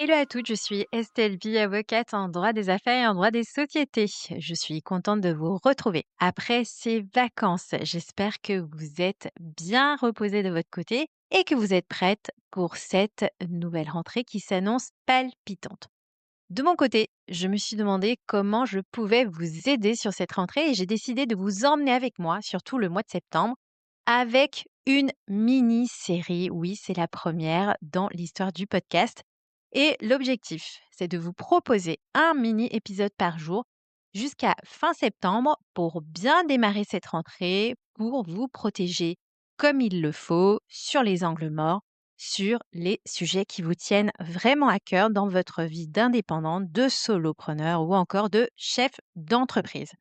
Hello à toutes, je suis Estelle Vie, avocate en droit des affaires et en droit des sociétés. Je suis contente de vous retrouver après ces vacances. J'espère que vous êtes bien reposés de votre côté et que vous êtes prêtes pour cette nouvelle rentrée qui s'annonce palpitante. De mon côté, je me suis demandé comment je pouvais vous aider sur cette rentrée et j'ai décidé de vous emmener avec moi, surtout le mois de septembre, avec une mini-série. Oui, c'est la première dans l'histoire du podcast. Et l'objectif, c'est de vous proposer un mini-épisode par jour jusqu'à fin septembre pour bien démarrer cette rentrée, pour vous protéger comme il le faut sur les angles morts, sur les sujets qui vous tiennent vraiment à cœur dans votre vie d'indépendante, de solopreneur ou encore de chef d'entreprise.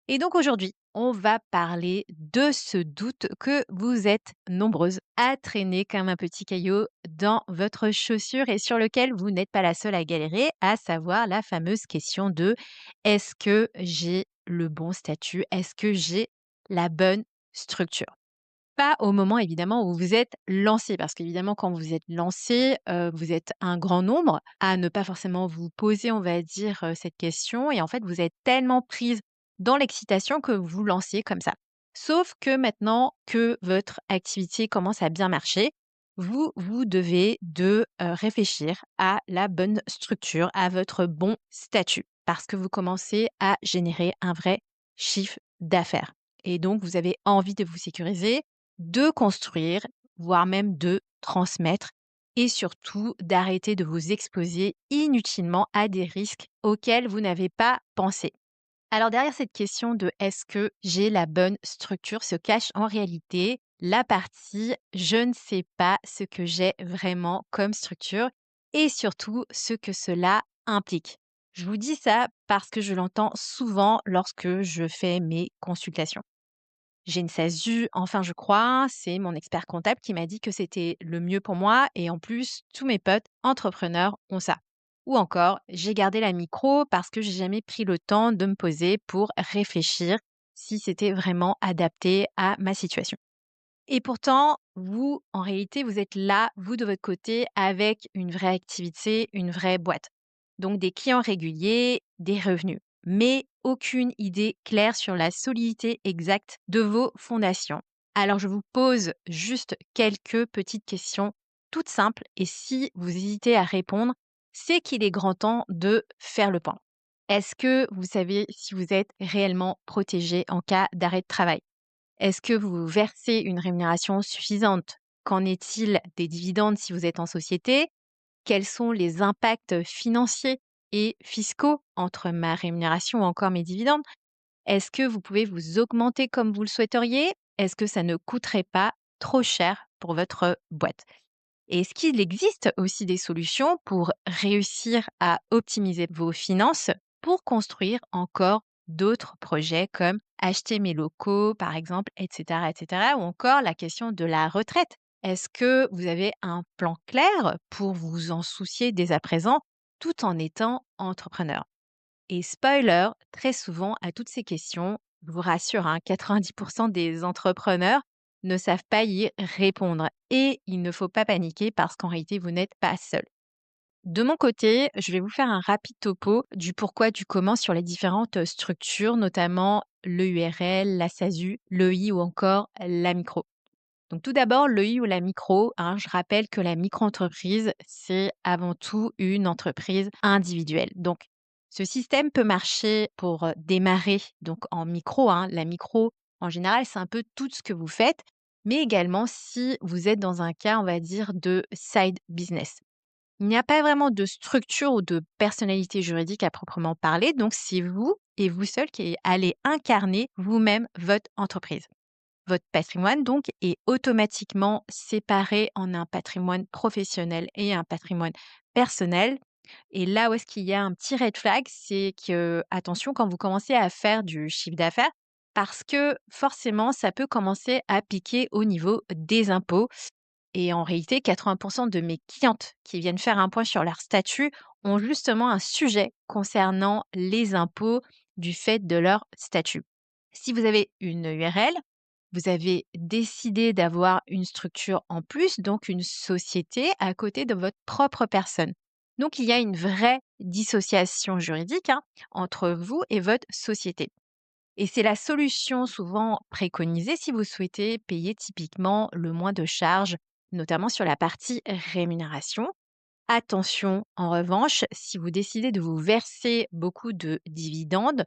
Et donc aujourd'hui, on va parler de ce doute que vous êtes nombreuses à traîner comme un petit caillou dans votre chaussure et sur lequel vous n'êtes pas la seule à galérer, à savoir la fameuse question de est-ce que j'ai le bon statut? Est-ce que j'ai la bonne structure? Pas au moment évidemment où vous êtes lancé, parce qu'évidemment quand vous êtes lancé, vous êtes un grand nombre à ne pas forcément vous poser, on va dire, cette question et en fait vous êtes tellement prise dans l'excitation que vous vous lancez comme ça. Sauf que maintenant que votre activité commence à bien marcher, vous devez réfléchir à la bonne structure, à votre bon statut, parce que vous commencez à générer un vrai chiffre d'affaires et donc vous avez envie de vous sécuriser, de construire, voire même de transmettre et surtout d'arrêter de vous exposer inutilement à des risques auxquels vous n'avez pas pensé. Alors derrière cette question de est-ce que j'ai la bonne structure se cache en réalité la partie je ne sais pas ce que j'ai vraiment comme structure et surtout ce que cela implique. Je vous dis ça parce que je l'entends souvent lorsque je fais mes consultations. J'ai une SASU, enfin je crois, c'est mon expert comptable qui m'a dit que c'était le mieux pour moi et en plus, tous mes potes entrepreneurs ont ça. Ou encore, j'ai gardé la micro parce que j'ai jamais pris le temps de me poser pour réfléchir si c'était vraiment adapté à ma situation. Et pourtant, vous, en réalité, vous êtes là, vous de votre côté, avec une vraie activité, une vraie boîte. Donc des clients réguliers, des revenus, mais aucune idée claire sur la solidité exacte de vos fondations. Alors je vous pose juste quelques petites questions toutes simples et si vous hésitez à répondre, c'est qu'il est grand temps de faire le point. Est-ce que vous savez si vous êtes réellement protégé en cas d'arrêt de travail? Est-ce que vous versez une rémunération suffisante? Qu'en est-il des dividendes si vous êtes en société? Quels sont les impacts financiers et fiscaux entre ma rémunération ou encore mes dividendes? Est-ce que vous pouvez vous augmenter comme vous le souhaiteriez? Est-ce que ça ne coûterait pas trop cher pour votre boîte? Et est-ce qu'il existe aussi des solutions pour réussir à optimiser vos finances pour construire encore d'autres projets comme acheter mes locaux, par exemple, et cetera, ou encore la question de la retraite. Est-ce que vous avez un plan clair pour vous en soucier dès à présent tout en étant entrepreneur? Et spoiler, très souvent à toutes ces questions, je vous rassure, 90% des entrepreneurs ne savent pas y répondre et il ne faut pas paniquer parce qu'en réalité, vous n'êtes pas seul. De mon côté, je vais vous faire un rapide topo du pourquoi, du comment sur les différentes structures, notamment le URL, la SASU, l'EI ou encore la micro. Donc tout d'abord, l'EI ou la micro, je rappelle que la micro-entreprise, c'est avant tout une entreprise individuelle. Donc ce système peut marcher pour démarrer donc en micro. La micro, en général, c'est un peu tout ce que vous faites, mais également si vous êtes dans un cas, on va dire, de side business. Il n'y a pas vraiment de structure ou de personnalité juridique à proprement parler, donc c'est vous et vous seul qui allez incarner vous-même votre entreprise. Votre patrimoine, donc, est automatiquement séparé en un patrimoine professionnel et un patrimoine personnel. Et là où est-ce qu'il y a un petit red flag, c'est que, attention, quand vous commencez à faire du chiffre d'affaires, parce que forcément, ça peut commencer à piquer au niveau des impôts. Et en réalité, 80% de mes clientes qui viennent faire un point sur leur statut ont justement un sujet concernant les impôts du fait de leur statut. Si vous avez une URL, vous avez décidé d'avoir une structure en plus, donc une société à côté de votre propre personne. Donc il y a une vraie dissociation juridique, hein, entre vous et votre société. Et c'est la solution souvent préconisée si vous souhaitez payer typiquement le moins de charges, notamment sur la partie rémunération. Attention, en revanche, si vous décidez de vous verser beaucoup de dividendes,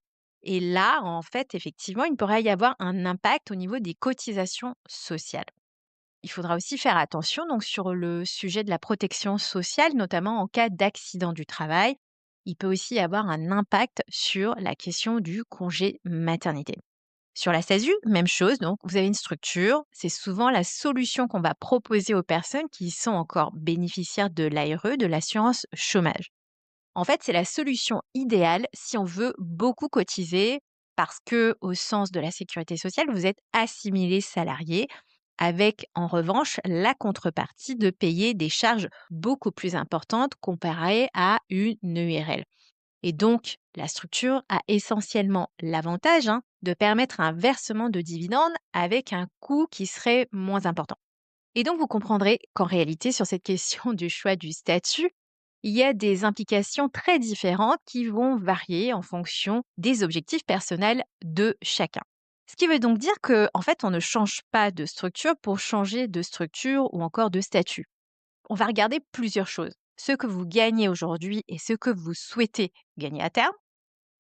et là, en fait, effectivement, il pourrait y avoir un impact au niveau des cotisations sociales. Il faudra aussi faire attention donc sur le sujet de la protection sociale, notamment en cas d'accident du travail. Il peut aussi y avoir un impact sur la question du congé maternité. Sur la SASU, même chose, donc vous avez une structure, c'est souvent la solution qu'on va proposer aux personnes qui sont encore bénéficiaires de l'ARE, de l'assurance chômage. En fait, c'est la solution idéale si on veut beaucoup cotiser parce que, au sens de la sécurité sociale, vous êtes assimilé salarié avec, en revanche, la contrepartie de payer des charges beaucoup plus importantes comparées à une EURL. Et donc, la structure a essentiellement l'avantage, hein, de permettre un versement de dividendes avec un coût qui serait moins important. Et donc, vous comprendrez qu'en réalité, sur cette question du choix du statut, il y a des implications très différentes qui vont varier en fonction des objectifs personnels de chacun. Ce qui veut donc dire que, en fait, on ne change pas de structure pour changer de structure ou encore de statut. On va regarder plusieurs choses. Ce que vous gagnez aujourd'hui et ce que vous souhaitez gagner à terme,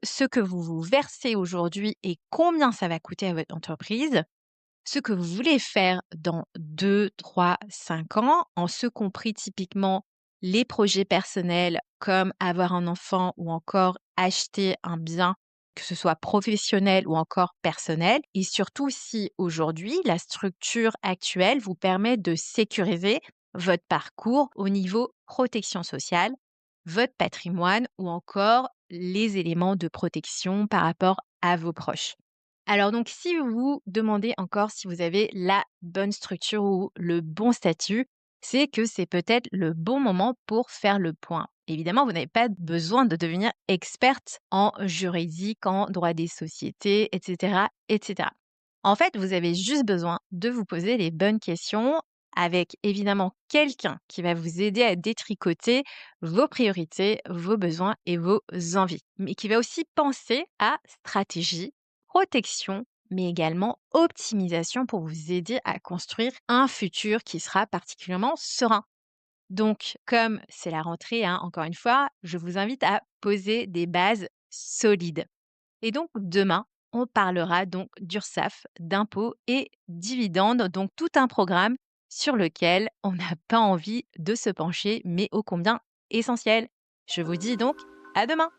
ce que vous vous versez aujourd'hui et combien ça va coûter à votre entreprise, ce que vous voulez faire dans 2, 3, 5 ans, en ce compris typiquement les projets personnels comme avoir un enfant ou encore acheter un bien, que ce soit professionnel ou encore personnel. Et surtout si aujourd'hui, la structure actuelle vous permet de sécuriser votre parcours au niveau protection sociale, votre patrimoine ou encore les éléments de protection par rapport à vos proches. Alors donc, si vous vous demandez encore si vous avez la bonne structure ou le bon statut, c'est que c'est peut-être le bon moment pour faire le point. Évidemment, vous n'avez pas besoin de devenir experte en juridique, en droit des sociétés, etc., etc. En fait, vous avez juste besoin de vous poser les bonnes questions avec évidemment quelqu'un qui va vous aider à détricoter vos priorités, vos besoins et vos envies, mais qui va aussi penser à stratégie, protection, mais également optimisation pour vous aider à construire un futur qui sera particulièrement serein. Donc, comme c'est la rentrée, hein, encore une fois, je vous invite à poser des bases solides. Et donc, demain, on parlera donc d'URSSAF, d'impôts et dividendes, donc tout un programme sur lequel on n'a pas envie de se pencher, mais ô combien essentiel. Je vous dis donc à demain!